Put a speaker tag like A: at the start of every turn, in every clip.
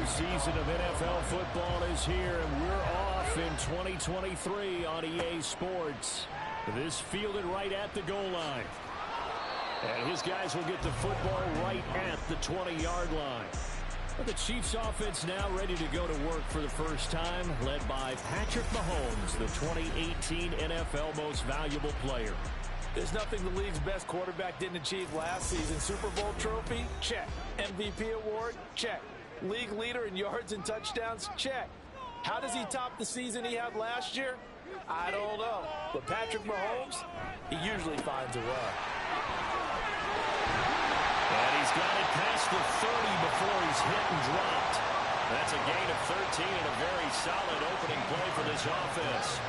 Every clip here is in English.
A: new season of NFL football is here, and we're off in 2023 on EA Sports. This fielded right at the goal line. And his guys will get the football right at the 20-yard line. But the Chiefs offense now ready to go to work for the first time, led by Patrick Mahomes, the 2018 NFL Most Valuable Player.
B: There's nothing the league's best quarterback didn't achieve last season. Super Bowl trophy? Check. MVP award? Check. League leader in yards and touchdowns? Check. How does he top the season he had last year? I don't know. But Patrick Mahomes, he usually finds a way.
A: And he's got it past the 30 before he's hit and dropped. That's a gain of 13 and a very solid opening play for this offense.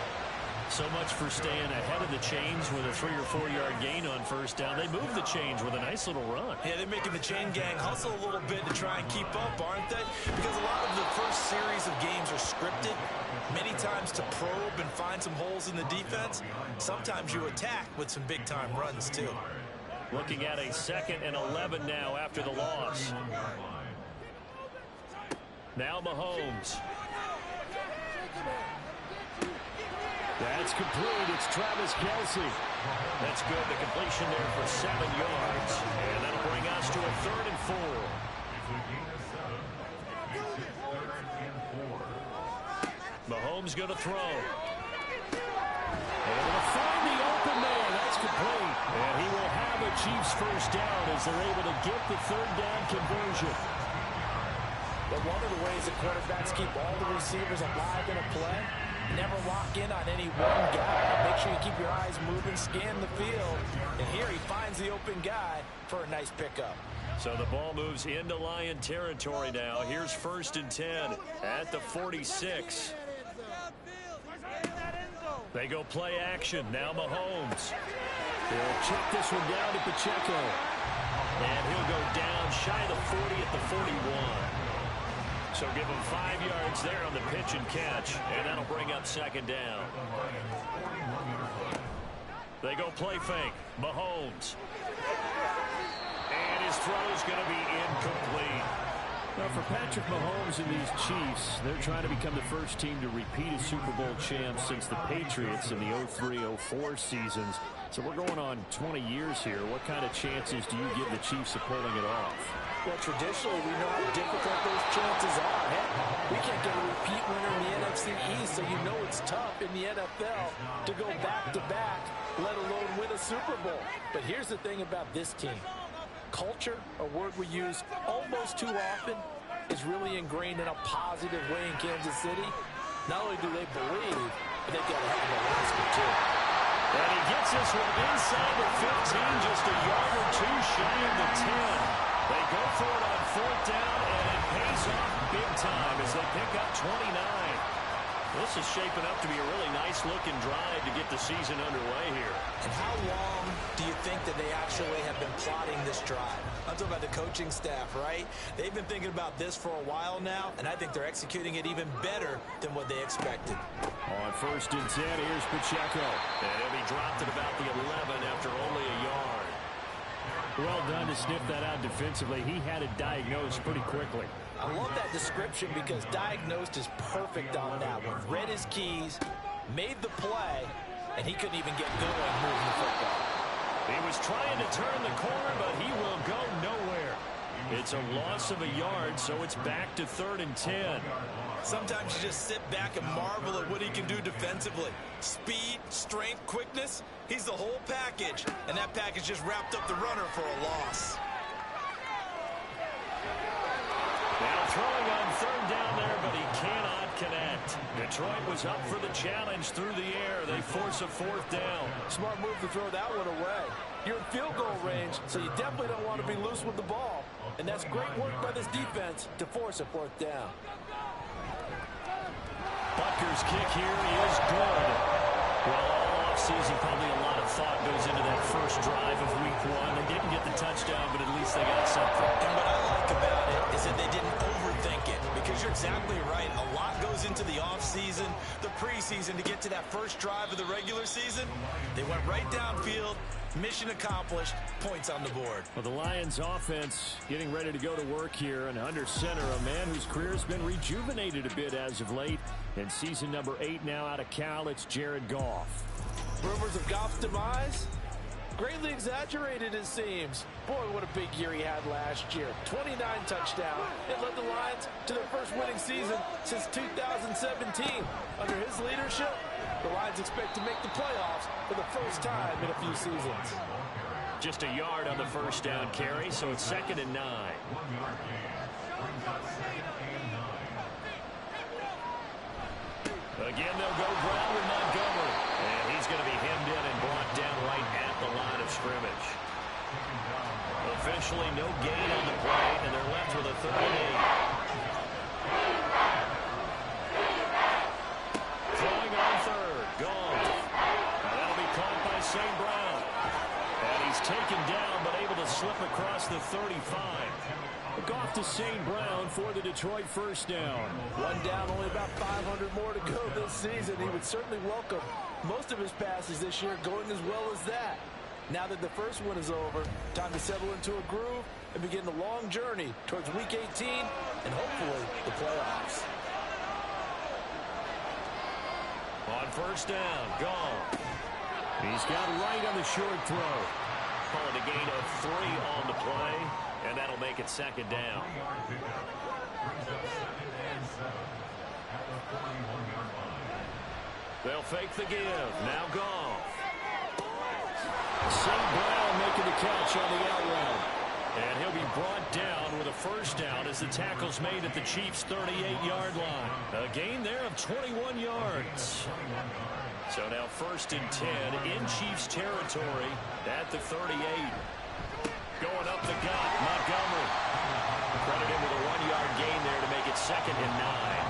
A: So much for staying ahead of the chains with a 3 or 4 yard gain on first down. They move the chains with a nice little run.
B: Yeah, they're making the chain gang hustle a little bit to try and keep up, aren't they? Because a lot of the first series of games are scripted, many times to probe and find some holes in the defense. Sometimes you attack with some big-time runs, too.
A: Looking at a 2nd and 11 now after the loss. Now Mahomes. That's complete. It's Travis Kelce. That's good. The completion there for 7 yards. And that'll bring us to a 3rd and 4. Mahomes going to throw. Able to find the open man. That's complete. And he will have a Chiefs first down as they're able to get the 3rd down conversion.
B: But one of the ways that quarterbacks keep all the receivers alive in a play, never lock in on any one guy. Make sure you keep your eyes moving, scan the field. And here he finds the open guy for a nice pickup.
A: So the ball moves into Lion territory now. Here's 1st and 10 at the 46. They go play action. Now Mahomes. He'll check this one down to Pacheco. And he'll go down shy of the 40 at the 41. So give him 5 yards there on the pitch and catch, and that'll bring up 2nd down. They go play fake. Mahomes. And his throw's going to be incomplete. Now for Patrick Mahomes and these Chiefs, they're trying to become the first team to repeat as Super Bowl champs since the Patriots in the 03-04 seasons. So we're going on 20 years here. What kind of chances do you give the Chiefs of pulling it off?
B: Well, traditionally, we know how difficult those chances are. Heck, we can't get a repeat winner in the NFC East, so you know it's tough in the NFL to go back-to-back, let alone win a Super Bowl. But here's the thing about this team. Culture, a word we use almost too often, is really ingrained in a positive way in Kansas City. Not only do they believe, but they've got a heck of a roster, too.
A: And he gets this one inside the 15, just a yard or two shy of the 10. They go for it on 4th down, and it pays off big time as they pick up 29. This is shaping up to be a really nice-looking drive to get the season underway here.
B: And how long do you think that they actually have been plotting this drive? I'm talking about the coaching staff, right? They've been thinking about this for a while now, and I think they're executing it even better than what they expected.
A: On 1st and 10, here's Pacheco. And he'll be dropped at about the 11 after only a yard. Well done to sniff that out defensively. He had it diagnosed pretty quickly.
B: I love that description because diagnosed is perfect on that one. Read his keys, made the play, and he couldn't even get going moving the football.
A: He was trying to turn the corner, but he will go nowhere. It's a loss of a yard, so it's back to 3rd and 10.
B: Sometimes you just sit back and marvel at what he can do defensively. Speed, strength, quickness, he's the whole package. And that package just wrapped up the runner for a loss.
A: Now throwing on 3rd down there, but he cannot connect. Detroit was up for the challenge through the air. They force a 4th down.
B: Smart move to throw that one away. You're in field goal range, so you definitely don't want to be loose with the ball. And that's great work by this defense to force a 4th down.
A: Butker's kick here is good. Well, all offseason, probably a lot of thought goes into that first drive of week 1. They didn't get the touchdown, but at least they got something.
B: And what I like about is that they didn't overthink it. Because you're exactly right. A lot goes into the offseason, the preseason to get to that first drive of the regular season. They went right downfield. Mission accomplished. Points on the board.
A: Well, the Lions offense getting ready to go to work here. And under center, a man whose career has been rejuvenated a bit as of late. In season number 8 now out of Cal, it's Jared Goff.
B: Rumors of Goff's demise? Greatly exaggerated, it seems. Boy, what a big year he had last year. 29 touchdowns. It led the Lions to their first winning season since 2017. Under his leadership, the Lions expect to make the playoffs for the first time in a few seasons.
A: Just a yard on the first down carry, so it's 2nd and 9. Again, they'll go ground with Montgomery. And he's going to be hemmed in and brought down right at the line of scrimmage. Officially no gain on the play, and they're left with a 3rd and 8. Throwing on 3rd. Gone. And that'll be caught by St. Brown. And he's taken down, but able to slip across the 35. Goff to St. Brown for the Detroit first down.
B: One down, only about 500 more to go this season. He would certainly welcome most of his passes this year going as well as that. Now that the first one is over, time to settle into a groove and begin the long journey towards Week 18 and hopefully the playoffs.
A: On first down, gone. He's got right on the short throw. Calling a gain of 3 on the play, and that'll make it 2nd down. They'll fake the give. Now Goff. St. Brown making the catch on the out route. And he'll be brought down with a first down as the tackle's made at the Chiefs' 38-yard line. A gain there of 21 yards. So now 1st and 10 in Chiefs territory at the 38. Going up the gut, Montgomery. Credit him with a 1-yard gain there to make it 2nd and 9.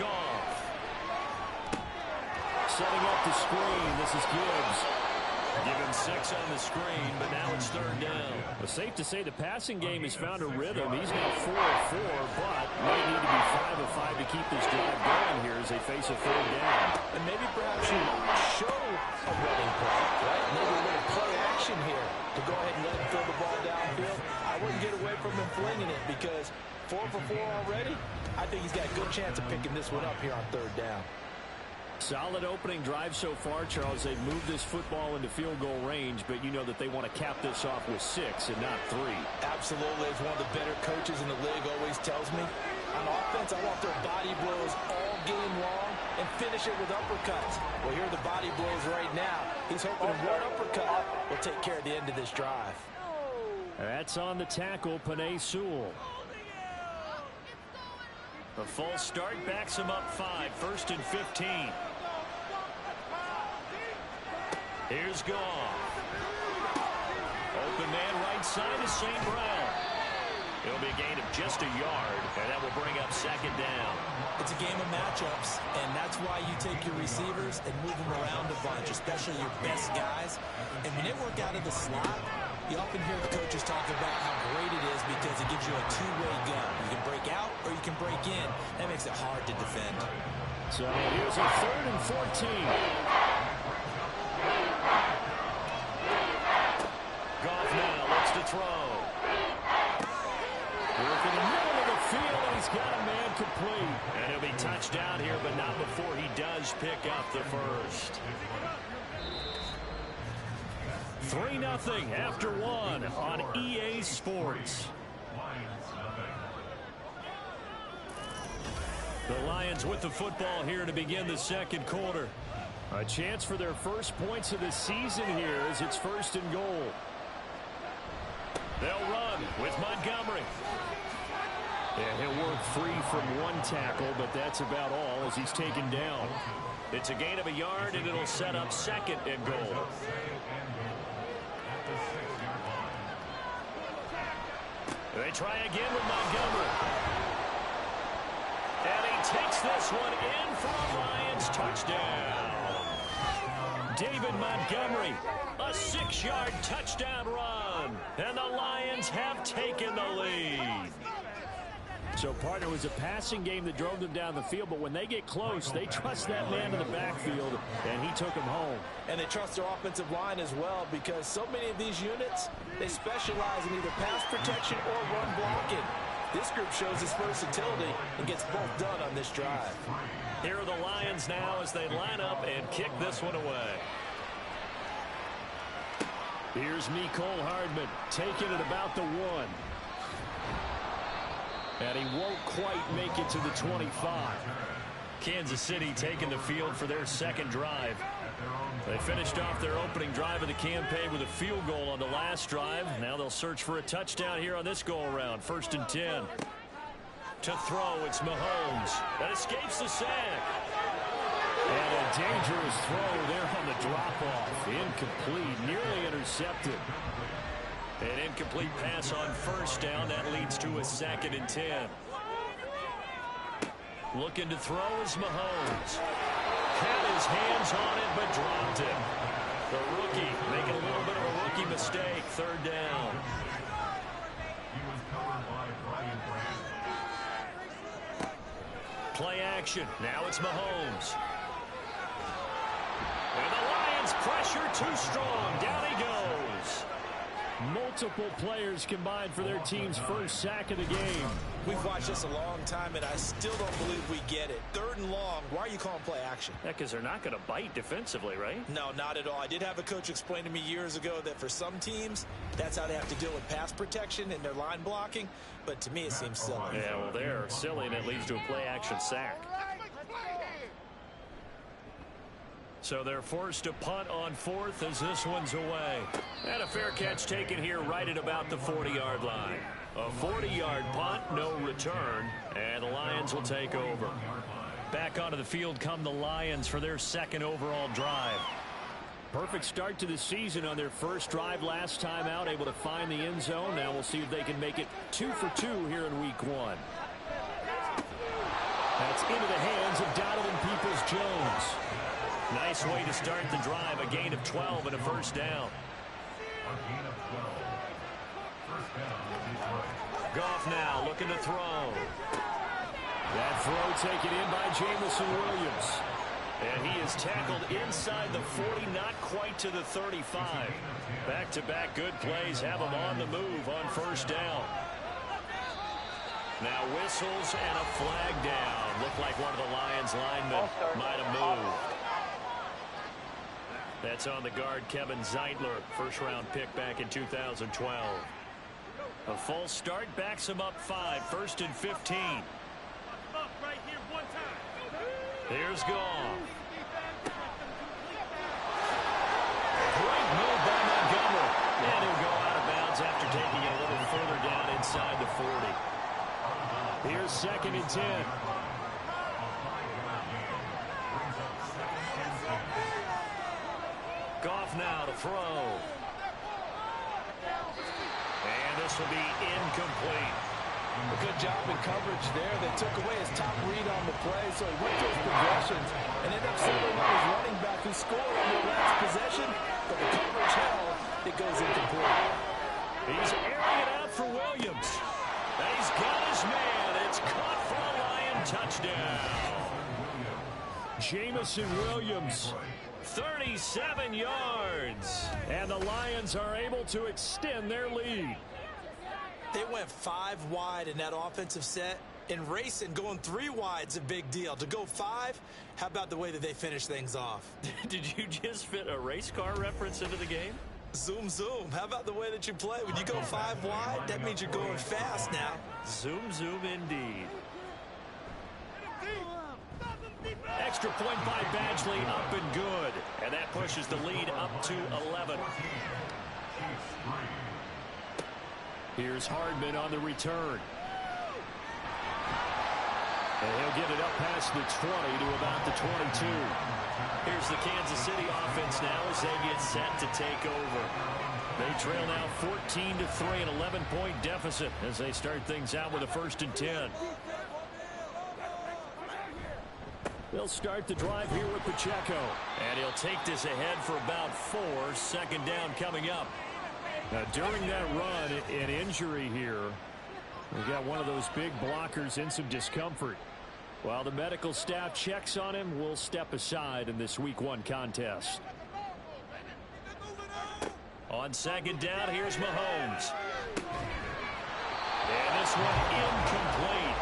A: Goff. Setting up the screen. This is Gibbs. Given 6 on the screen, but now it's 3rd down. Well, safe to say the passing game has found a rhythm. He's now 4 of 4, but might need to be 5 of 5 to keep this drive going here as they face a 3rd down.
B: And maybe perhaps you show a running play, right? Maybe a little play action here to go ahead and let him throw the ball downfield. I wouldn't get away from him flinging it because 4 for 4 already. I think he's got a good chance of picking this one up here on 3rd down.
A: Solid opening drive so far, Charles. They've moved this football into field goal range, but you know that they want to cap this off with 6 and not 3.
B: Absolutely. As one of the better coaches in the league always tells me, on offense, I want their body blows all game long and finish it with uppercuts. Well, here are the body blows right now. He's hoping one uppercut will take care of the end of this drive.
A: That's on the tackle, Penei Sewell. A false start backs him up 5, 1st and 15. Here's Goff. Open man right side is St. Brown. It'll be a gain of just a yard, and that will bring up 2nd down.
B: It's a game of matchups, and that's why you take your receivers and move them around a bunch, especially your best guys. And when they work out of the slot, you often hear the coaches talk about how great it is because it gives you a two-way gun. You can break out or you can break in. That makes it hard to defend.
A: So here's a 3rd and 14. Goff now looks to throw. Work in the middle of the field, and he's got a man complete. And he'll be touched down here, but not before he does pick up the first. 3-0 after 1 on EA Sports. The Lions with the football here to begin the 2nd quarter. A chance for their first points of the season here as it's 1st and goal. They'll run with Montgomery. And he'll work free from one tackle, but that's about all as he's taken down. It's a gain of a yard, and it'll set up 2nd and goal. They try again with Montgomery. And he takes this one in for a Lions touchdown. David Montgomery, a 6-yard touchdown run. And the Lions have taken the lead. So, partner, it was a passing game that drove them down the field, but when they get close, they trust that man in the backfield, and he took him home.
B: And they trust their offensive line as well, because so many of these units, they specialize in either pass protection or run blocking. This group shows its versatility and gets both done on this drive.
A: Here are the Lions now as they line up and kick this one away. Here's Mecole Hardman taking it about the 1. And he won't quite make it to the 25. Kansas City taking the field for their second drive. They finished off their opening drive of the campaign with a field goal on the last drive. Now they'll search for a touchdown here on this go-around. 1st and 10. To throw, it's Mahomes. That escapes the sack. And a dangerous throw there on the drop-off. Incomplete, nearly intercepted. An incomplete pass on 1st down. That leads to a 2nd and 10. Looking to throw is Mahomes. Had his hands on it, but dropped it. The rookie making a little bit of a rookie mistake. 3rd down. Play action. Now it's Mahomes. And the Lions pressure too strong. Down he goes. Multiple players combined for their team's first sack of the game.
B: We've watched this a long time, and I still don't believe we get it. 3rd and long. Why are you calling play action?
A: Yeah, because they're not going to bite defensively, right?
B: No, not at all. I did have a coach explain to me years ago that for some teams, that's how they have to deal with pass protection and their line blocking. But to me, it seems silly.
A: Yeah, well, they're silly, and it leads to a play action sack. So they're forced to punt on 4th as this one's away. And a fair catch taken here right at about the 40-yard line. A 40-yard punt, no return, and the Lions will take over. Back onto the field come the Lions for their 2nd overall drive. Perfect start to the season on their first drive last time out, able to find the end zone. Now we'll see if they can make it 2 for 2 here in week 1. That's into the hands of Donovan Peoples-Jones. Nice way to start the drive, a gain of 12 and a 1st down. Goff now looking to throw. That throw taken in by Jameson Williams. And he is tackled inside the 40, not quite to the 35. Back-to-back good plays have him on the move on 1st down. Now whistles and a flag down. Looked like one of the Lions linemen might have moved. That's on the guard, Kevin Zeitler, 1st-round pick back in 2012. A false start backs him up 5, 1st and 15. Here's Goff. Great move by Montgomery. And he'll go out of bounds after taking it a little further down inside the 40. Here's 2nd and 10. Goff now to throw. And this will be incomplete.
B: A good job in coverage there. They took away his top read on the play, so he went through his progressions and ended up settling on his running back who scored on their last possession, but the coverage held. It goes incomplete.
A: He's airing it out for Williams. He's got his man. It's caught for a Lion touchdown. Jameson Williams, 37 yards. And the Lions are able to extend their lead.
B: They went 5 wide in that offensive set. And racing, going 3 wide's a big deal. To go 5, how about the way that they finish things off?
A: Did you just fit a race car reference into the game?
B: Zoom, zoom. How about the way that you play? When you go 5 wide, that means you're going fast now.
A: Zoom, zoom indeed. Extra point by Badgley, up and good. And that pushes the lead up to 11. Here's Hardman on the return. And he'll get it up past the 20 to about the 22. Here's the Kansas City offense now as they get set to take over. They trail now 14-3, an 11-point deficit as they start things out with a 1st and 10. They'll start the drive here with Pacheco. And he'll take this ahead for about 4. Second down coming up. Now, during that run, an injury here. We got one of those big blockers in some discomfort. While the medical staff checks on him, we'll step aside in this Week 1 contest. On second down, here's Mahomes. And this one incomplete.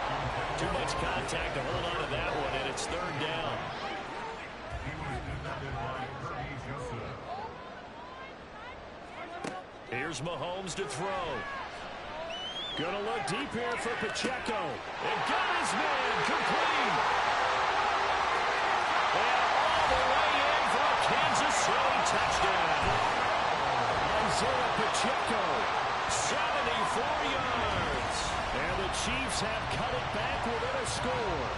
A: Too much contact to hold on to that one, and it's third down. Here's Mahomes to throw. Gonna look deep here for Pacheco. And got his man complete. And all the way in for a Kansas City touchdown. Isaiah Pacheco, 74 yards. And the Chiefs have cut it back within a score.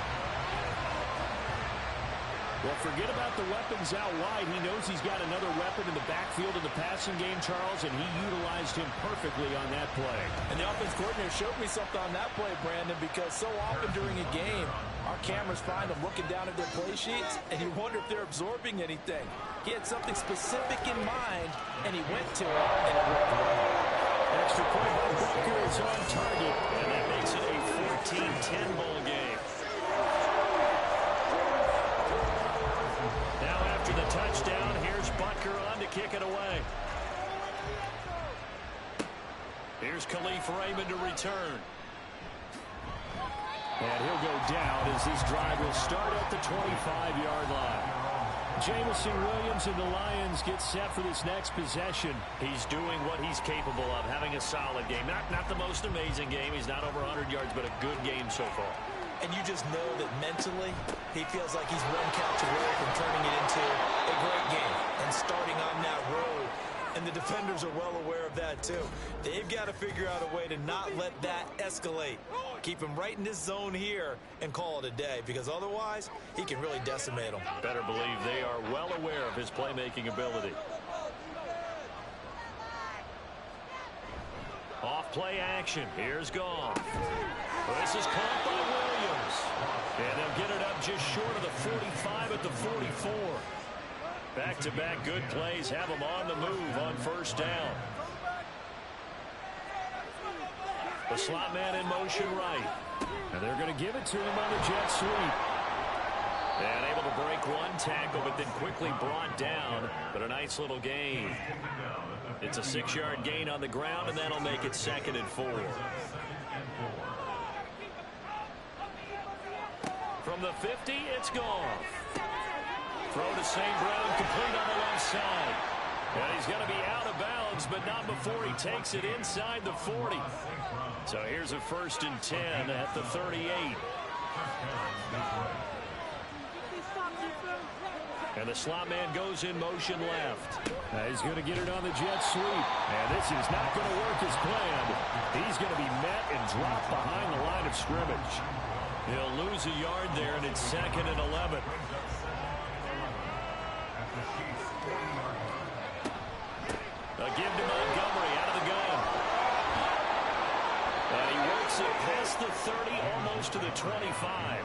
A: Well, forget about the weapons out wide. He knows he's got another weapon in the backfield in the passing game, Charles, and he utilized him perfectly on that play.
B: And the offense coordinator showed me something on that play, Brandon, because so often during a game, our cameras find them looking down at their play sheets, and you wonder if they're absorbing anything. He had something specific in mind, and he went to it, and it worked well.
A: Extra point by Booker is on target, and that makes it a 14-10 ball game. Now after the touchdown, here's Butker on to kick it away. Here's Khalif Raymond to return. And he'll go down as this drive will start at the 25-yard line. Jameson Williams and the Lions get set for this next possession.
C: He's doing what he's capable of, having a solid game. Not the most amazing game. He's not over 100 yards, but a good game so far.
B: And you just know that mentally, he feels like he's one catch away from turning it into a great game and starting on that road. And the defenders are well aware of that, too. They've got to figure out a way to not let that escalate. Keep him right in this zone here and call it a day, because otherwise, he can really decimate them.
C: Better believe they are well aware of his playmaking ability. Off play action. Here's Goff. This is caught by Williams. And they'll get it up just short of the 45 at the 44. Back-to-back good plays have them on the move on first down. The slot man in motion right.
A: And they're going to give it to him on the jet sweep.
C: And able to break one tackle, but then quickly brought down. But a nice little gain. It's a 6-yard gain on the ground, and that'll make it 2nd and 4. From the 50, it's Goff. Throw to St. Brown, complete on the left side. And he's going to be out of bounds, but not before he takes it inside the 40. So here's a 1st and 10 at the 38. And the slot man goes in motion left.
A: He's going to get it on the jet sweep. And this is not going to work as planned. He's going to be met and dropped behind the line of scrimmage.
C: He'll lose a yard there, and it's 2nd and 11. A give to Montgomery out of the gun. And he works it past the 30, almost to the 25.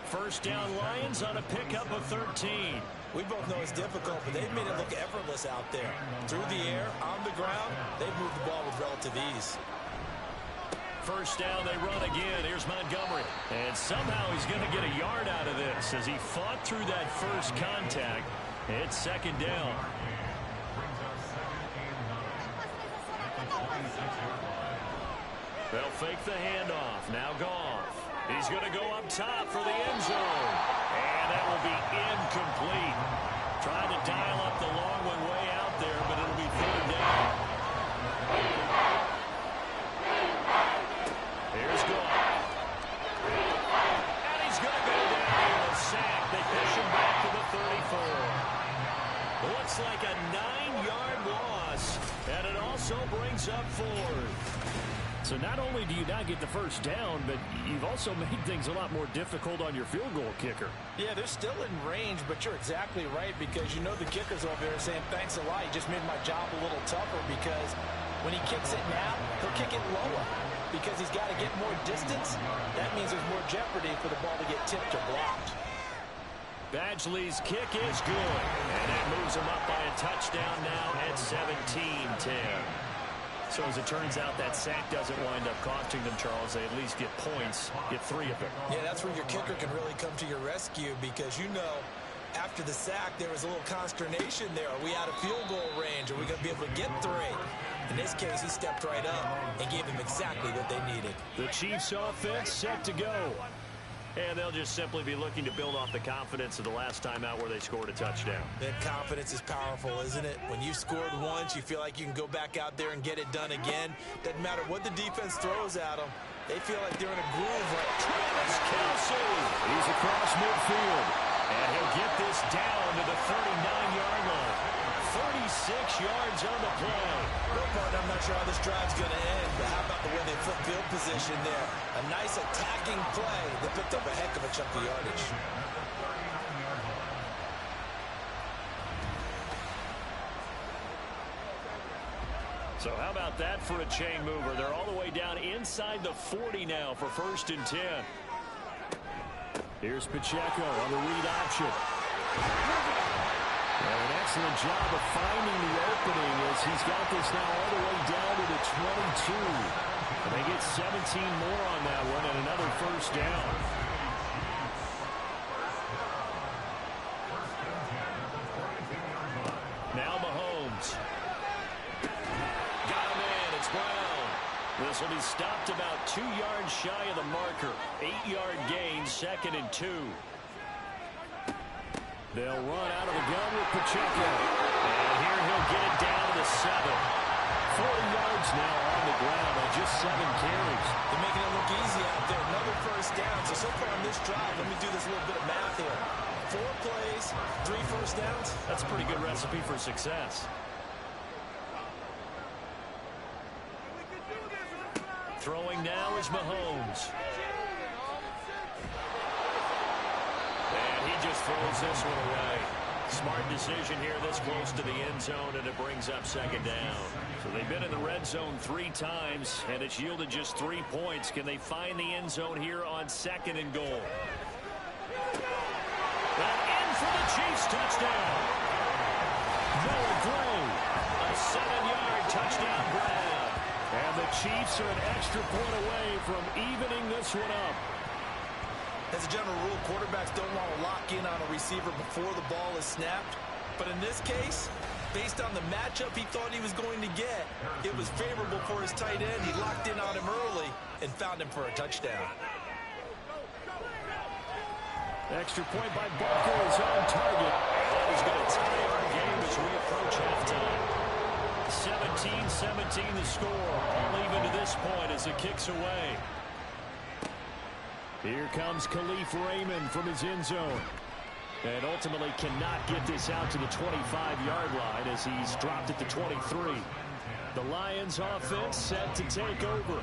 C: First down Lions on a pickup of 13.
B: We both know it's difficult, but they've made it look effortless out there. Through the air, on the ground, they've moved the ball with relative ease.
C: First down, they run again. Here's Montgomery. And somehow he's going to get a yard out of this as he fought through that first contact. It's 2nd down. They'll fake the handoff. Now Goff. He's going to go up top for the end zone. And that will be incomplete. Trying to dial up the long one way out there, but it'll be 3rd down. Here's Goff. And he's going to go down here, a sack. They push him back to the 34. Looks like a 9-yard loss. And it also brings up 4th.
A: So not only do you not get the first down, but you've also made things a lot more difficult on your field goal kicker.
B: Yeah, they're still in range, but you're exactly right, because you know the kicker's over there saying, thanks a lot, you just made my job a little tougher, because when he kicks it now, he'll kick it lower because he's got to get more distance. That means there's more jeopardy for the ball to get tipped or blocked.
C: Badgley's kick is good. And that moves them up by a touchdown now at 17-10. So as it turns out, that sack doesn't wind up costing them, Charles. They at least get points, get 3 of them.
B: Yeah, that's where your kicker can really come to your rescue because, you know, after the sack, there was a little consternation there. Are we out of field goal range? Are we going to be able to get 3? In this case, he stepped right up and gave them exactly what they needed.
C: The Chiefs offense set to go. And they'll just simply be looking to build off the confidence of the last time out where they scored a touchdown.
B: That confidence is powerful, isn't it? When you've scored once, you feel like you can go back out there and get it done again. Doesn't matter what the defense throws at them. They feel like they're in a groove.
C: Travis Kelce. He's across midfield. And he'll get this down to the 39-yard line. 36 yards on the play.
B: Real part, I'm not sure how this drive's going to end, but how about the way they flip field position there? A nice attacking play that picked up a heck of a chunk of yardage.
C: So how about that for a chain mover? They're all the way down inside the 40 now for 1st and 10.
A: Here's Pacheco on the read option. An excellent job of finding the opening as he's got this now all the way down to the 22. And they get 17 more on that one and another 1st down.
C: Now Mahomes. Got him in. It's Brown. This will be stopped about 2 yards shy of the marker. 8-yard gain, 2nd and 2.
A: They'll run out of the gun with Pacheco.
C: And here he'll get it down to the 7.
A: 40 yards now on the ground on just 7 carries.
B: They're making it look easy out there. Another 1st down. So far on this drive, let me do this little bit of math here. 4 plays, 3 1st downs.
C: That's a pretty good recipe for success. Throwing now is Mahomes. And he just throws this one away. Smart decision here this close to the end zone, and it brings up 2nd down. So they've been in the red zone 3 times, and it's yielded just 3 points. Can they find the end zone here on 2nd and goal? And in for the Chiefs touchdown.
A: Noah Gray.
C: A 7-yard touchdown grab.
A: And the Chiefs are an extra point away from evening this one up.
B: As a general rule, quarterbacks don't want to lock in on a receiver before the ball is snapped. But in this case, based on the matchup he thought he was going to get, it was favorable for his tight end. He locked in on him early and found him for a touchdown.
A: Extra point by Barker is on target.
C: That is going to tie our game as we approach halftime. 17-17 the score. All even to this point as it kicks away.
A: Here comes Khalif Raymond from his end zone. And ultimately cannot get this out to the 25-yard line as he's dropped it to 23. The Lions offense set to take over.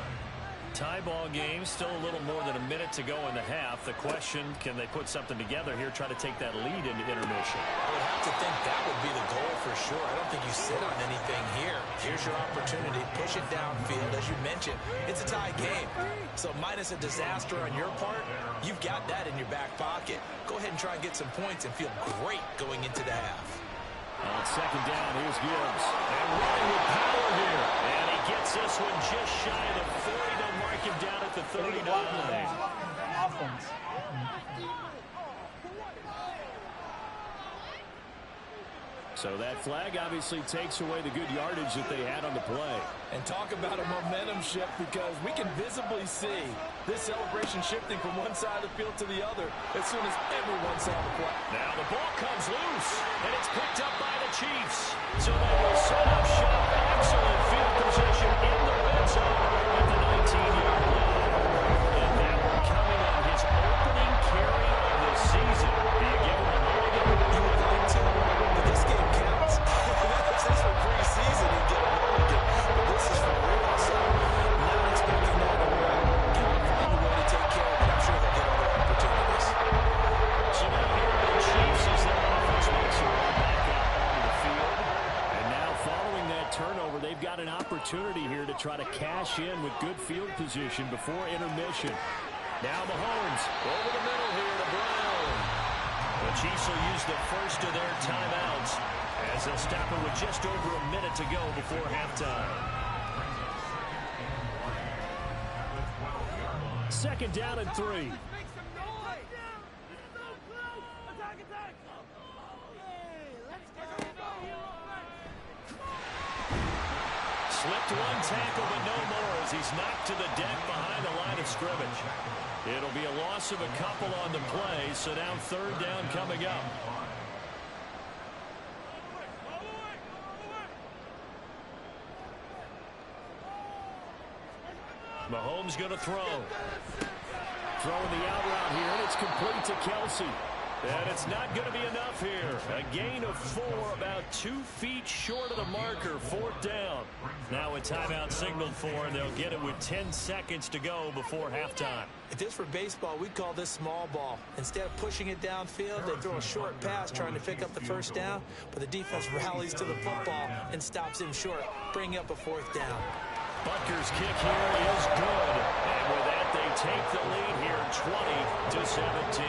C: Tie ball game, still a little more than a minute to go in the half. The question, can they put something together here, try to take that lead into intermission?
B: I would have to think that would be the goal for sure. I don't think you sit on anything here. Here's your opportunity. Push it downfield. As you mentioned, it's a tie game. So minus a disaster on your part, you've got that in your back pocket. Go ahead and try and get some points and feel great going into the half.
A: On 2nd down, here's Gibbs.
C: And running with power here. And he gets this one just shy of the 40. They'll mark him down at the 39.
D: Offense.
A: So that flag obviously takes away the good yardage that they had on the play.
B: And talk about a momentum shift, because we can visibly see this celebration shifting from one side of the field to the other as soon as everyone saw the play.
C: Now the ball comes loose, and it's picked up by the Chiefs. So they will set up shop. Excellent field position in the red zone at the 19-yard line. And that one coming on his opening carry of the season. Do you give him a mulligan?
B: You would like to, but this game counts. This is for preseason and get a mulligan. But this is for real, so not expecting that to work. Give him find a way to take care of it. I'm sure they'll get other opportunities.
C: So now here are the Chiefs as their offense makes their way back out onto the field.
A: And now following that turnover, they've got an opportunity here to try to cash in with good field position before intermission. Now Mahomes over the middle here to Brown.
C: The Chiefs will use the first of their timeouts as they'll stop it with just over a minute to go before halftime.
A: Second down and 3.
C: Slipped one tackle, but no more as he's knocked to the deck behind the line of scrimmage. It'll be a loss of a couple on the play, so now third down coming up. Mahomes going to throw.
A: Throwing the out route here, and it's complete to Kelsey.
C: And it's not going to be enough here. A gain of 4, about 2 feet short of the marker. Fourth down. Now a timeout signaled for, and they'll get it with 10 seconds to go before halftime.
B: If this were baseball, we'd call this small ball. Instead of pushing it downfield, they throw a short pass trying to pick up the first down, but the defense rallies to the football and stops him short, bringing up a fourth down.
C: Butker's kick here is good. And with that, they take the lead here 20-17.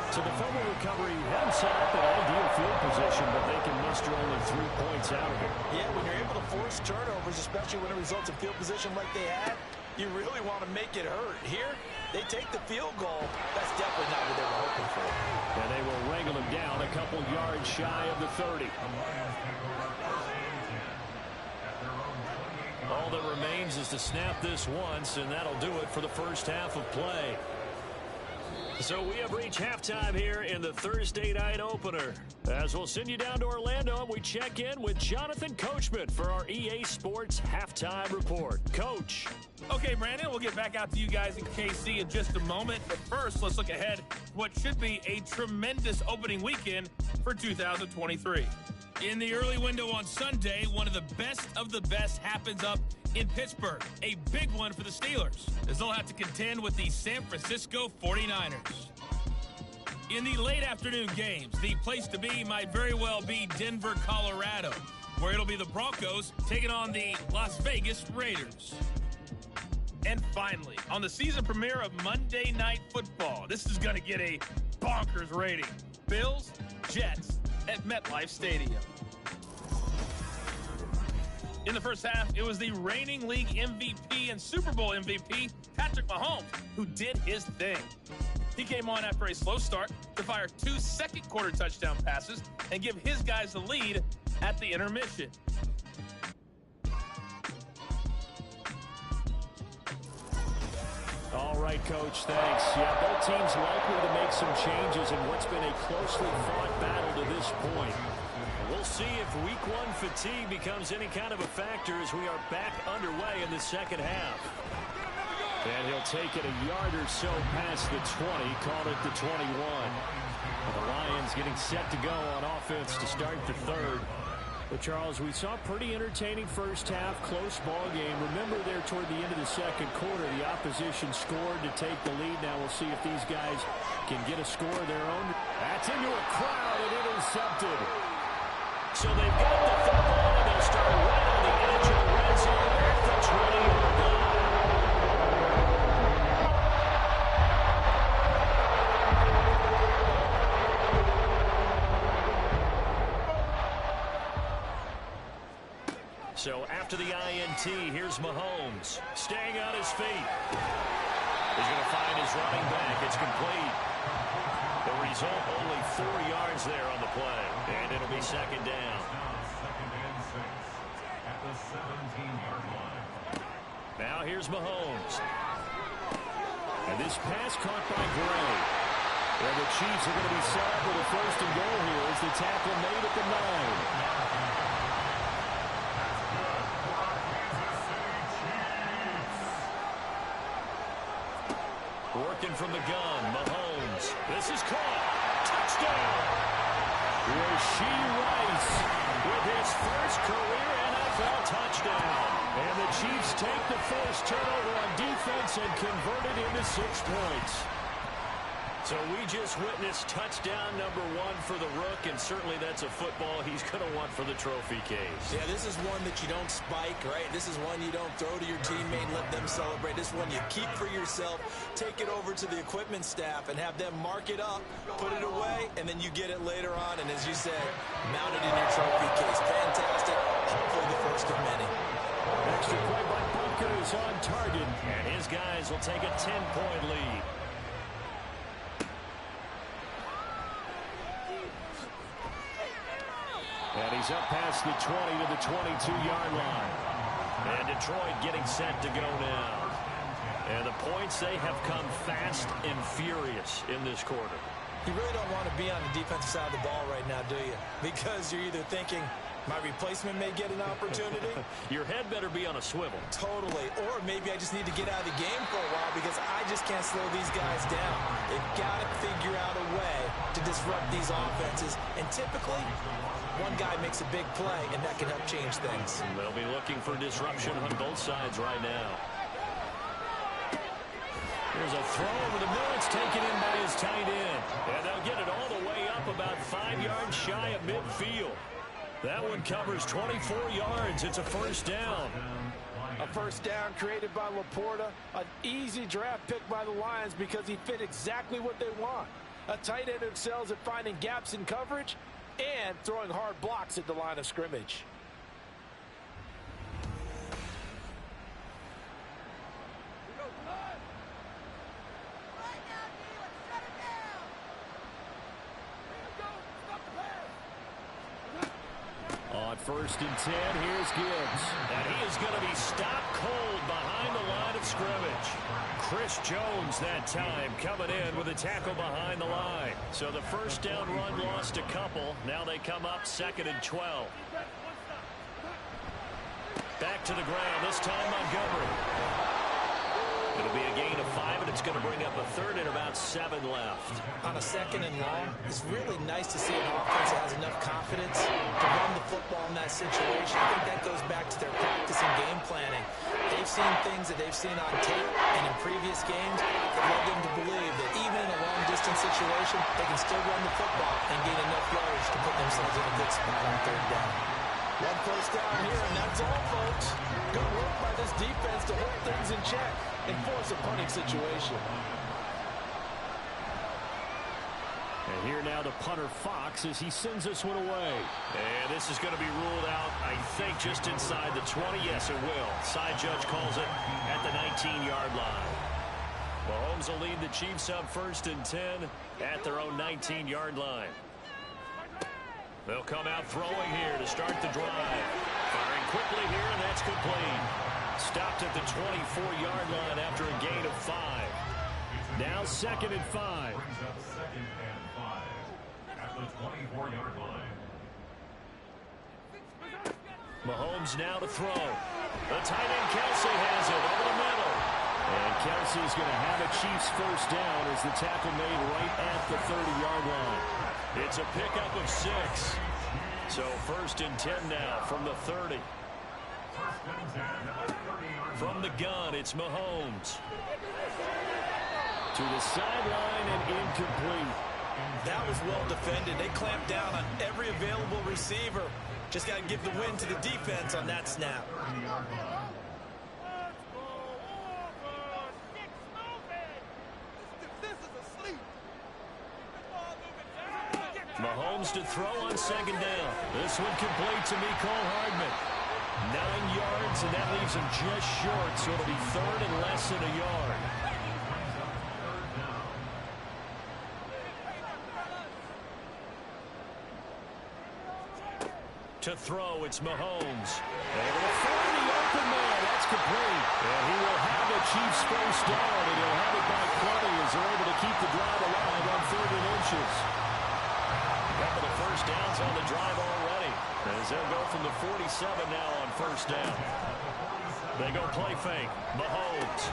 A: So the fumble recovery hadn't set up an ideal field position, but they can muster only 3 points out of it.
B: Yeah, when you're able to force turnovers, especially when it results in field position like they had, you really want to make it hurt. Here, they take the field goal. That's definitely not what they were hoping for.
A: And they will wrangle them down a couple yards shy of the 30.
C: All that remains is to snap this once, and that'll do it for the first half of play. So we have reached halftime here in the Thursday night opener. As we'll send you down to Orlando, we check in with Jonathan Coachman for our EA Sports Halftime Report. Coach.
E: Okay, Brandon, we'll get back out to you guys in KC in just a moment. But first, let's look ahead to what should be a tremendous opening weekend for 2023. In the early window on Sunday, one of the best happens up in Pittsburgh. A big one for the Steelers, as they'll have to contend with the San Francisco 49ers. In the late afternoon games, the place to be might very well be Denver, Colorado, where it'll be the Broncos taking on the Las Vegas Raiders. And finally, on the season premiere of Monday Night Football, this is going to get a bonkers rating. Bills, Jets at MetLife Stadium. In the first half, it was the reigning league MVP and Super Bowl MVP, Patrick Mahomes, who did his thing. He came on after a slow start to fire 2 second-quarter touchdown passes and give his guys the lead at the intermission.
A: All right, Coach, thanks. Yeah, both teams likely to make some changes in what's been a closely fought battle to this point.
C: We'll see if Week 1 fatigue becomes any kind of a factor as we are back underway in the second half.
A: And he'll take it a yard or so past the 20, called it the 21. The Lions getting set to go on offense to start the third. But, Charles, we saw a pretty entertaining first half, close ball game. Remember there toward the end of the second quarter, the opposition scored to take the lead. Now we'll see if these guys can get a score of their own. That's into a crowd and intercepted.
C: So they've got the football, and they'll start right on the edge of the red zone at the 20-yard line. So after the INT, here's Mahomes, staying on his feet. He's going to find his running back. It's complete. The result, only 4 yards there on the play, and it'll be second down. Now here's Mahomes.
A: And this pass caught by Gray. And the Chiefs are going to be set up with a first and goal here as the tackle made at the 9.
C: Working from the gun, Mahomes. This is caught. Touchdown!
A: Rashee Rice with his first career NFL touchdown. And the Chiefs take the first turnover on defense and convert it into 6 points.
C: So we just witnessed touchdown number 1 for the Rook, and certainly that's a football he's going to want for the trophy case.
B: Yeah, this is one that you don't spike, right? This is one you don't throw to your teammate and let them celebrate. This one you keep for yourself, take it over to the equipment staff and have them mark it up, put it away, and then you get it later on. And as you said, mount it in your trophy case. Fantastic. Hopefully the first of many.
A: Extra play by Butker is on target, and his guys will take a 10-point lead. And he's up past the 20 to the 22-yard line. And Detroit getting set to go now. And the points, they have come fast and furious in this quarter.
B: You really don't want to be on the defensive side of the ball right now, do you? Because you're either thinking, my replacement may get an opportunity.
A: Your head better be on a swivel.
B: Totally. Or maybe I just need to get out of the game for a while because I just can't slow these guys down. They've got to figure out a way to disrupt these offenses. And typically, one guy makes a big play, and that can help change things.
A: They'll be looking for disruption on both sides right now. There's a throw over the middle. It's taken in by his tight end. And they'll get it all the way up about 5 yards shy of midfield. That one covers 24 yards. It's a first down.
B: A first down created by Laporta. An easy draft pick by the Lions because he fit exactly what they want. A tight end who excels at finding gaps in coverage and throwing hard blocks at the line of scrimmage.
A: On 1st and 10, here's Gibbs. And he is going to be stopped cold behind the line of scrimmage. Chris Jones that time coming in with a tackle behind the line. So the first down run lost a couple. Now they come up 2nd and 12. Back to the ground, this time Montgomery. It'll be a gain of 5, and it's going to bring up a 3rd and about 7 left.
B: On a 2nd and long, it's really nice to see an offense that has enough confidence to run the football in that situation. I think that goes back to their practice and game planning. They've seen things that they've seen on tape and in previous games that led them to believe that even in a long-distance situation, they can still run the football and gain enough yards to put themselves in a good spot on 3rd down. One first down here, and that's all, folks. Good work by this defense to hold things in check and force a punting situation.
A: And here now the punter Fox as he sends this one away. And this is going to be ruled out, I think, just inside the 20. Yes, it will. Side judge calls it at the 19-yard line. Mahomes will lead the Chiefs up 1st and 10 at their own 19-yard line. They'll come out throwing here to start the drive. Firing quickly here, and that's complete. Stopped at the 24-yard line after a gain of 5. Now 2nd and 5. At the 24-yard line. Mahomes now to throw. The tight end Kelsey has it over the middle. And Kelsey's going to have a Chiefs first down as the tackle made right at the 30-yard line. It's a pickup of 6. So 1st and 10 now from the 30. From the gun, it's Mahomes. To the sideline and incomplete.
B: That was well defended. They clamped down on every available receiver. Just got to give the win to the defense on that snap.
A: Mahomes to throw on 2nd down. This one complete to Mecole Hardman. 9 yards, and that leaves him just short, so it'll be 3rd and less than a yard. To throw, it's Mahomes. Able to find the open man. That's complete. And he will have the Chiefs first down, and he'll have it by 20 as they're able to keep the drive alive on 3rd and inches. Couple of first downs on the drive already. As they'll go from the 47 now on 1st down. They go play fake. Mahomes.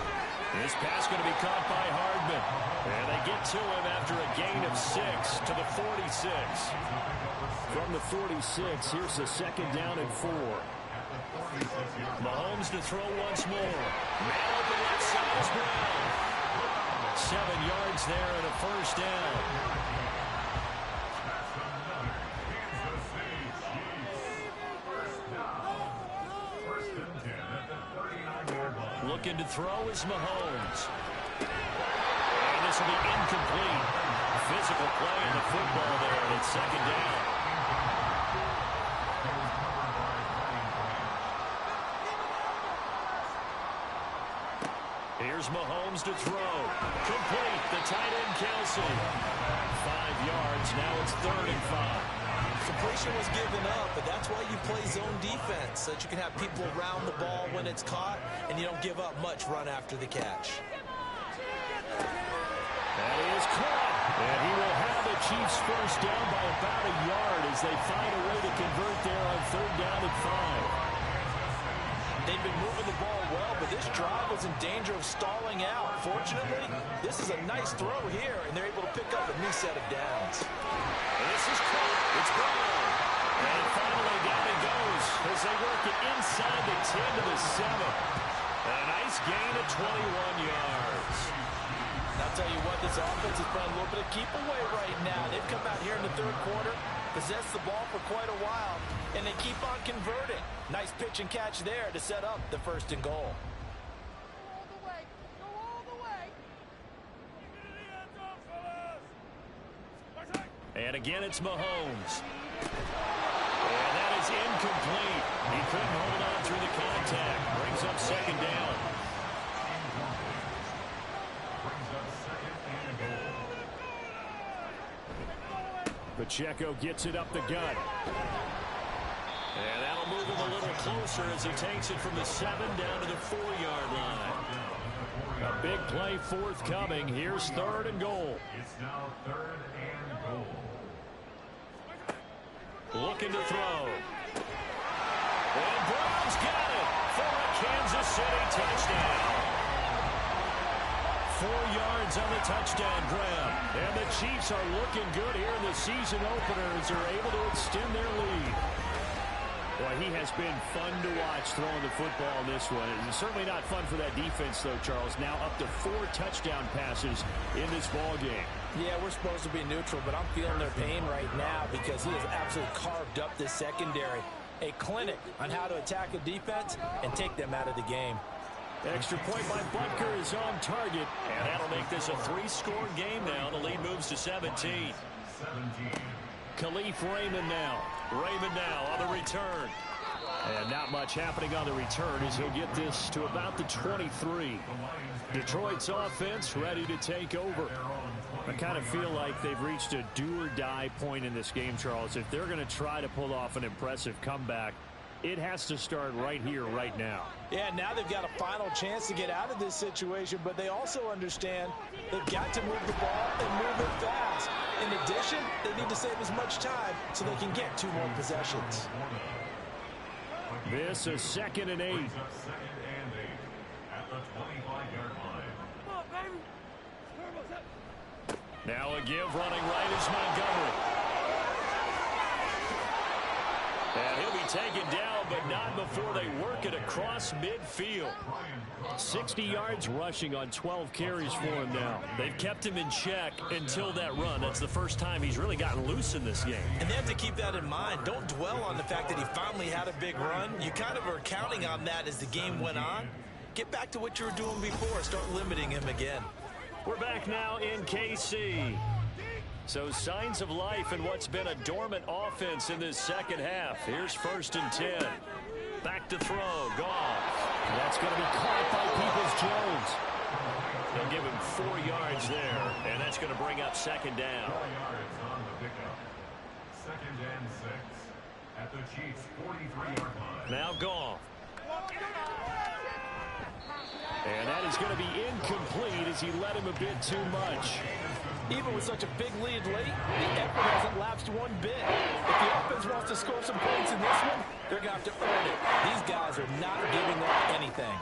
A: This pass going to be caught by Hardman. And they get to him after a gain of 6 to the 46. From the 46, here's the 2nd down and 4. Mahomes to throw once more. Man open left side is Brown. 7 yards there and a first down. Looking to throw is Mahomes. And this will be incomplete. Physical play in the football there, and it's second down. Here's Mahomes to throw. Complete. The tight end, Kelsey. 5 yards. Now it's 3rd and 5.
B: Some pressure was given up, but that's why you play zone defense, so that you can have people around the ball when it's caught, and you don't give up much run after the catch.
A: That is caught. And he will have the Chiefs first down by about a yard as they find a way to convert there on 3rd down and 5.
B: They've been moving the ball well, but this drive was in danger of stalling out. Fortunately, this is a nice throw here, and they're able to pick up a new set of downs.
A: And this is caught. It's Brown. And finally down it goes as they work it inside the 10 to the 7. A nice gain of 21 yards.
B: I'll tell you what, this offense is playing a little bit of keep away right now. They've come out here in the 3rd quarter, possessed the ball for quite a while, and they keep on converting. Nice pitch and catch there to set up the 1st and goal.
A: And again, it's Mahomes. And that is incomplete. He couldn't hold on through the contact. Brings up 2nd down. Pacheco gets it up the gut. And that'll move him a little closer as he takes it from the 7 down to the 4-yard line. A big play forthcoming. Here's 3rd and goal.
F: It's now 3rd and goal.
A: Looking to throw. And Brown's got it for a Kansas City touchdown. 4 yards on the touchdown grab. And the Chiefs are looking good here in the season opener as they're able to extend their lead. Boy, he has been fun to watch throwing the football in this one. It's certainly not fun for that defense, though, Charles. Now up to 4 touchdown passes in this ball game.
B: Yeah, we're supposed to be neutral, but I'm feeling their pain right now because he has absolutely carved up this secondary. A clinic on how to attack a defense and take them out of the game.
A: Extra point by Butker is on target, and that'll make this a 3-score game now. The lead moves to 17. Khalif Raymond now. Raymond now on the return. And not much happening on the return as he'll get this to about the 23. Detroit's offense ready to take over. I kind of feel like they've reached a do-or-die point in this game, Charles. If they're going to try to pull off an impressive comeback, it has to start right here, right now.
B: Yeah, now they've got a final chance to get out of this situation, but they also understand they've got to move the ball and move it fast. In addition, they need to save as much time so they can get 2 more possessions.
A: This is 2nd and 8.
F: At the 25-yard line.
A: Now a give running right is Montgomery. And he'll be taken down, but not before they work it across midfield. 60 yards rushing on 12 carries for him now. They've kept him in check until that run. That's the first time he's really gotten loose in this game.
B: And they have to keep that in mind. Don't dwell on the fact that he finally had a big run. You kind of are counting on that as the game went on. Get back to what you were doing before. Start limiting him again.
A: We're back now in KC. So signs of life in what's been a dormant offense in this second half. Here's 1st and 10. Back to throw. Goff. That's going to be caught by Peoples-Jones. They'll give him 4 yards there, and that's going to bring up 2nd down.
F: 4 yards on the pickup. 2nd and 6 at the Chiefs' 43-yard line.
A: Now Goff. And that is going to be incomplete as he led him a bit too much.
B: Even with such a big lead late, the effort hasn't lapsed one bit. If the offense wants to score some points in this one, they're going to have to earn it. These guys are not giving up anything.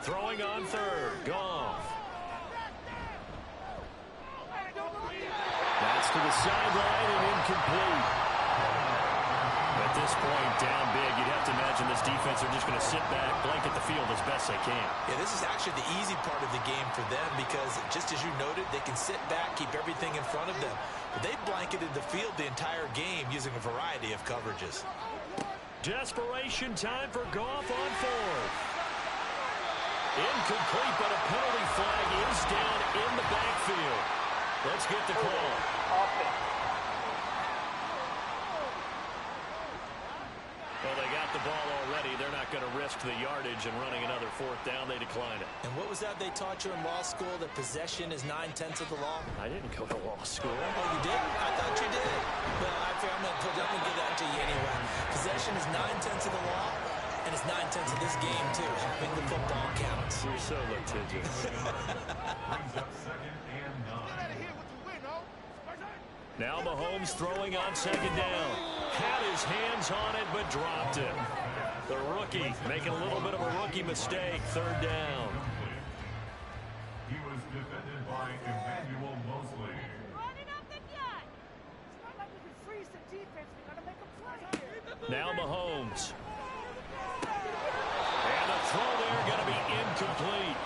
A: Throwing on 3rd. Goff. That's to the sideline and incomplete. At this point, down big, you'd have to imagine this defense are just going to sit back, blanket the field as best they can.
B: Yeah, this is actually the easy part of the game for them because, just as you noted, they can sit back, keep everything in front of them. But they blanketed the field the entire game using a variety of coverages.
A: Desperation time for Goff on fourth. Incomplete, but a penalty flag is down in the backfield. Let's get the call. Well, they got the ball already. They're not going to risk the yardage and running another fourth down. They decline it.
B: And what was that they taught you in law school, that possession is 9/10 of the law?
A: I didn't go to law school.
B: Oh, you didn't? I thought you did. Well, I'm going to give that to you anyway. Possession is 9/10 of the law, and it's 9/10 of this game, too. Having the football counts.
A: You're so litigious.
F: Brings up second and 9.
A: Now Mahomes throwing on second down. Had his hands on it, but dropped it. The rookie making a little bit of a rookie mistake. Third down.
F: He was defended by Emmanuel Mosley.
A: Now Mahomes. And the throw there going to be incomplete.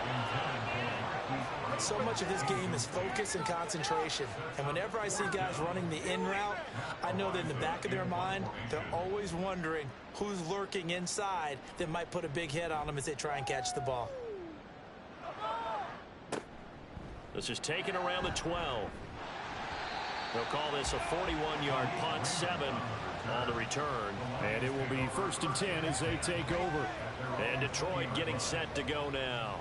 B: So much of this game is focus and concentration. And whenever I see guys running the in route, I know that in the back of their mind, they're always wondering who's lurking inside that might put a big hit on them as they try and catch the ball.
A: This is taken around the 12. They'll call this a 41-yard punt, 7 on the return. And it will be 1st and 10 as they take over. And Detroit getting set to go now.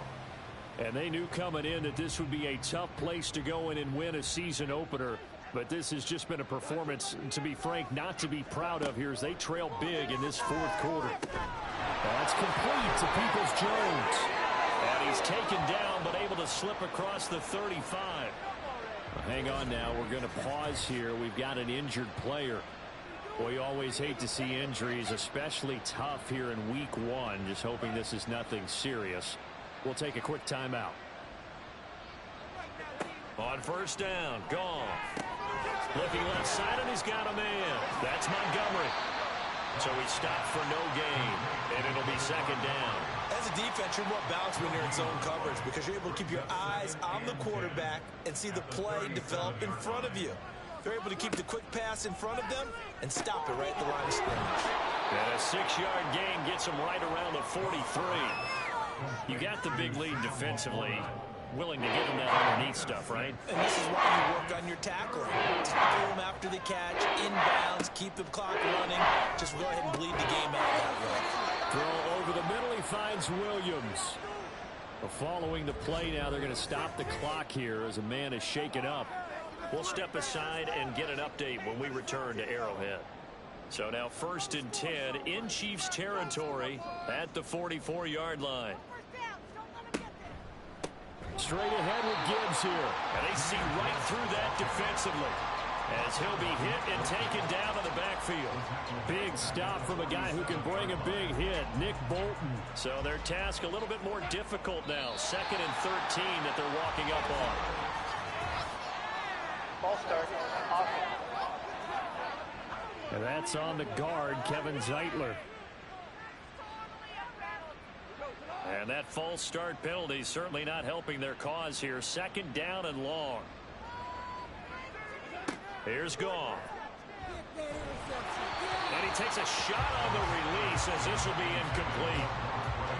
A: And they knew coming in that this would be a tough place to go in and win a season opener. But this has just been a performance, to be frank, not to be proud of here as they trail big in this fourth quarter. That's complete to Peoples-Jones. And he's taken down but able to slip across the 35. Well, hang on now. We're going to pause here. We've got an injured player. Boy, you always hate to see injuries, especially tough here in week 1. Just hoping this is nothing serious. We'll take a quick timeout. On first down, Goff. Looking left side, and he's got a man. That's Montgomery. So he stopped for no gain, and it'll be second down.
B: As a defense, you're more balanced when you're in zone coverage because you're able to keep your eyes on the quarterback and see the play develop in front of you. They're able to keep the quick pass in front of them and stop it right at the line of scrimmage.
A: And a 6-yard gain gets him right around the 43. You got the big lead defensively, willing to give him that underneath stuff, right?
B: And this is why you work on your tackling. Tackle them after the catch, inbounds, keep the clock running. Just go ahead and bleed the game out that way.
A: Throw over the middle, he finds Williams. Well, following the play now, they're going to stop the clock here as a man is shaken up. We'll step aside and get an update when we return to Arrowhead. So now 1st and 10 in Chiefs territory at the 44-yard line. Straight ahead with Gibbs here. And they see right through that defensively as he'll be hit and taken down in the backfield. Big stop from a guy who can bring a big hit, Nick Bolton. So their task a little bit more difficult now. 2nd and 13 that they're walking up on.
D: Ball start. Awesome.
A: And that's on the guard, Kevin Zeitler. And that false start penalty certainly not helping their cause here. 2nd down and long. Here's Goff. And he takes a shot on the release as this will be incomplete.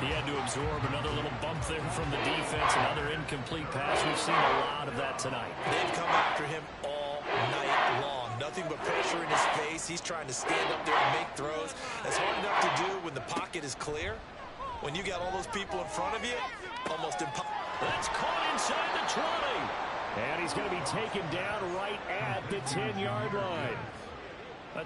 A: He had to absorb another little bump there from the defense. Another incomplete pass. We've seen a lot of that tonight.
B: They've come after him all night long. Nothing but pressure in his face. He's trying to stand up there and make throws. That's hard enough to do when the pocket is clear. When you got all those people in front of you, almost impossible.
A: That's caught inside the 20. And he's going to be taken down right at the 10-yard line.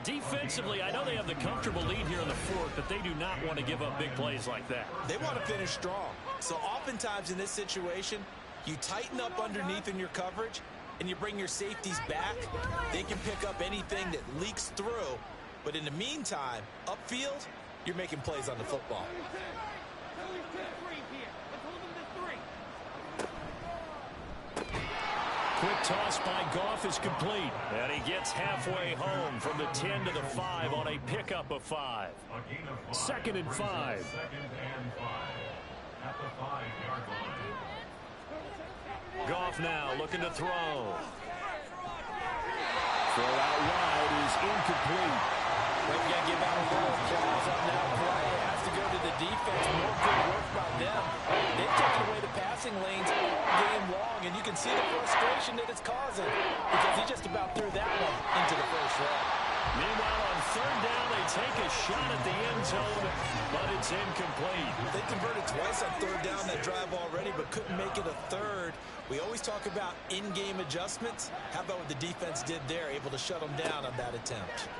A: Defensively, I know they have the comfortable lead here in the fourth, but they do not want to give up big plays like that.
B: They want to finish strong. So oftentimes in this situation, you tighten up underneath in your coverage, and you bring your safeties back. They can pick up anything that leaks through. But in the meantime, upfield, you're making plays on the football.
A: Quick toss by Goff is complete. And he gets halfway home from the 10 to the 5 on a pickup of 5. 2nd and 5.
F: 2nd and 5 at the 5-yard line.
A: Goff now looking to throw. Throw out wide is incomplete.
B: Well, you got to give out a little applause on that play. It has to go to the defense. More good work by them. They've taken away the passing lanes all game long, and you can see the frustration that it's causing because he just about threw that one into the first row.
A: Meanwhile, on third down, they take a shot at the end zone, but it's incomplete.
B: They converted twice on third down that drive already, but couldn't make it a third. We always talk about in-game adjustments. How about what the defense did there, able to shut them down on that attempt?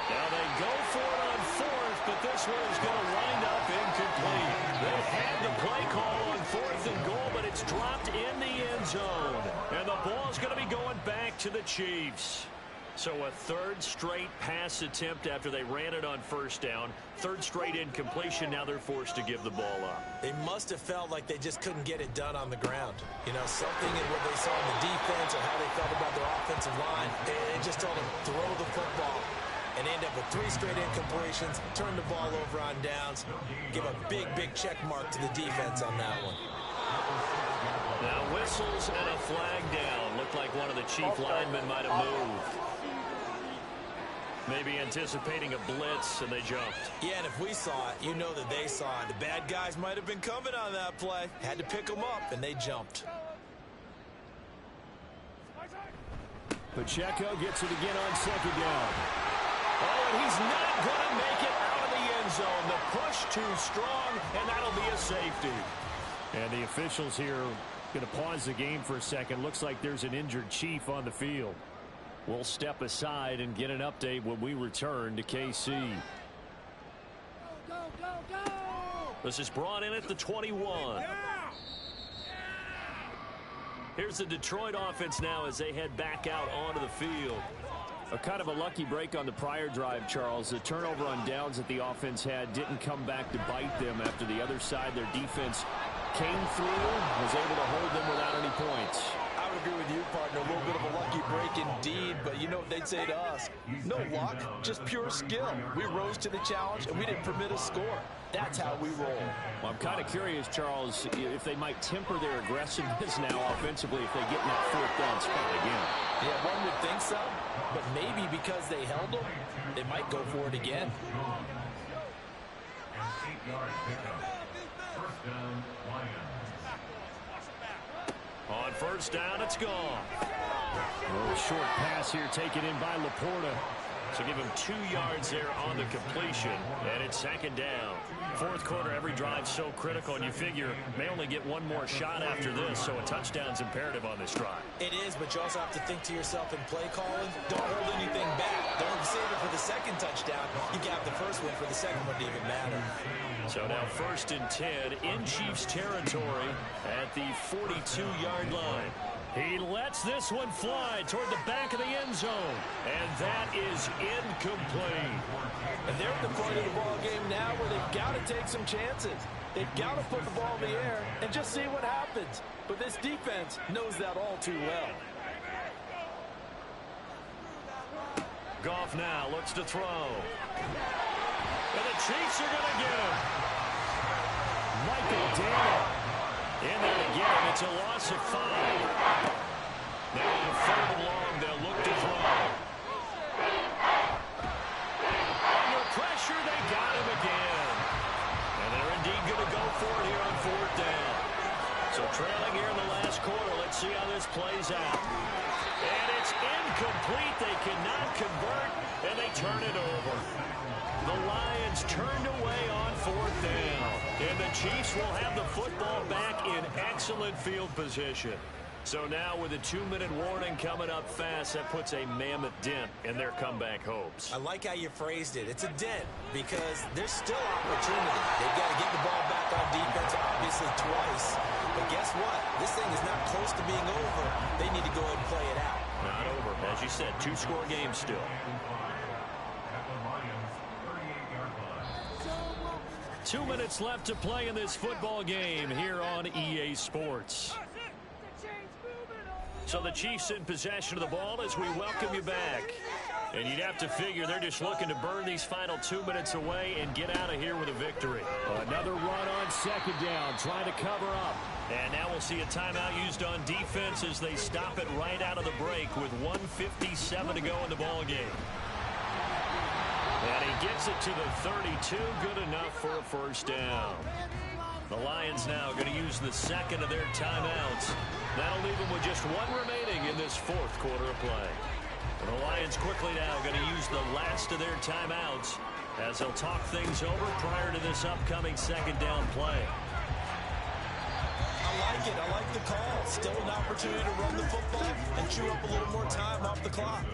A: Now they go for it on fourth, but this one is going to wind up incomplete. They had the play call on fourth and goal, but it's dropped in the end zone. And the ball's going to be going back to the Chiefs. So a third straight pass attempt after they ran it on first down. Third straight incompletion. Now they're forced to give the ball up.
B: They must have felt like they just couldn't get it done on the ground. You know, something in what they saw in the defense or how they felt about their offensive line. It just told them throw the football. And end up with 3 straight incompletions, turn the ball over on downs, give a big, big check mark to the defense on that one.
A: Now whistles and a flag down. Looked like one of the Chief linemen might have moved. Maybe anticipating a blitz, and they jumped.
B: Yeah, and if we saw it, you know that they saw it. The bad guys might have been coming on that play. Had to pick them up, and they jumped.
A: Pacheco gets it again on second down. Oh, and he's not going to make it out of the end zone. The push too strong, and that'll be a safety. And the officials here going to pause the game for a second. Looks like there's an injured Chief on the field. We'll step aside and get an update when we return to KC.
G: Go, go, go!
A: This is brought in at the 21. Here's the Detroit offense now as they head back out onto the field. A kind of a lucky break on the prior drive, Charles. The turnover on downs that the offense had didn't come back to bite them after the other side. Their defense came through, was able to hold them without any points.
B: I would agree with you, partner. A little bit of a lucky break indeed, but you know what they'd say to us? No luck, just pure skill. We rose to the challenge, and we didn't permit a score. That's how we roll.
A: Well, I'm kind of curious, Charles, if they might temper their aggressiveness now offensively if they get in that fourth down spot again.
B: Yeah, one would think so, but maybe because they held them, they might go for it again.
F: 8-yard pickup. First down, Lions.
A: On first down, it's gone. A short pass here taken in by Laporta. So give him 2 yards there on the completion, and it's second down. Fourth quarter, every drive so critical, and you figure may only get one more shot after this, so a touchdown's imperative on this drive.
B: It is, but you also have to think to yourself in play calling, don't hold anything back. Don't save it for the second touchdown. You got the first one for the second one to even matter.
A: So now first and 10 in Chiefs territory at the 42-yard line. He lets this one fly toward the back of the end zone, and that is incomplete.
B: And they're at the point of the ball game now where they've got to take some chances. They've got to put the ball in the air and just see what happens. But this defense knows that all too well.
A: Goff now looks to throw. And the Chiefs are going to get him. Michael Daniel in there again. It's a loss of 5. Now on third and long, they'll look to throw. Under pressure, they got him again. And they're indeed going to go for it here on fourth down. So trailing here in the last quarter, let's see how this plays out. And it's incomplete. They cannot convert, and they turn it over. The Lions turned away on fourth down. And the Chiefs will have the football back in excellent field position. So now with a 2-minute warning coming up fast, that puts a mammoth dent in their comeback hopes.
B: I like how you phrased it. It's a dent because there's still opportunity. They've got to get the ball back on defense, obviously twice. But guess what? This thing is not close to being over. They need to go ahead and play it out.
A: Not over. As you said, 2-score game still.
F: At the Lions' 38-yard line.
A: 2 minutes left to play in this football game here on EA Sports. So the Chiefs in possession of the ball as we welcome you back. And you'd have to figure they're just looking to burn these final 2 minutes away and get out of here with a victory. Another run on second down, trying to cover up. And now we'll see a timeout used on defense as they stop it right out of the break with 1:57 to go in the ball game. And he gets it to the 32. Good enough for a first down. The Lions now going to use the second of their timeouts. That'll leave them with just one remaining in this fourth quarter of play. And the Lions quickly now going to use the last of their timeouts as they'll talk things over prior to this upcoming second down play.
B: I like it. I like the call. Still an opportunity to run the football and chew up a little more time off the clock.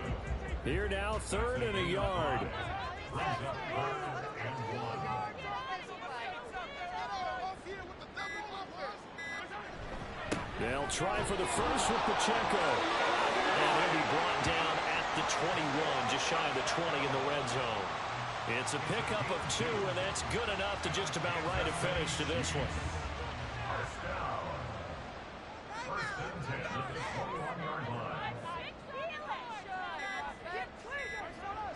A: Here now, 3rd and a yard. They'll try for the first with Pacheco. And he'll be brought down at the 21, just shy of the 20 in the red zone. It's a pickup of 2, and that's good enough to just about write a finish to this one.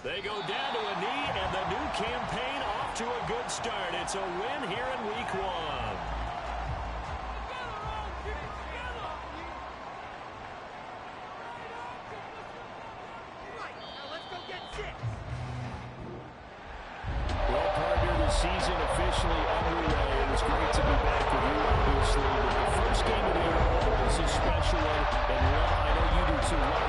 A: They go down to a knee, and the new campaign off to a good start. It's a win here in week 1. Well, partner, the season officially underway. It was great to be back with you, obviously. But the first game of the year always a special one. And I know you do too.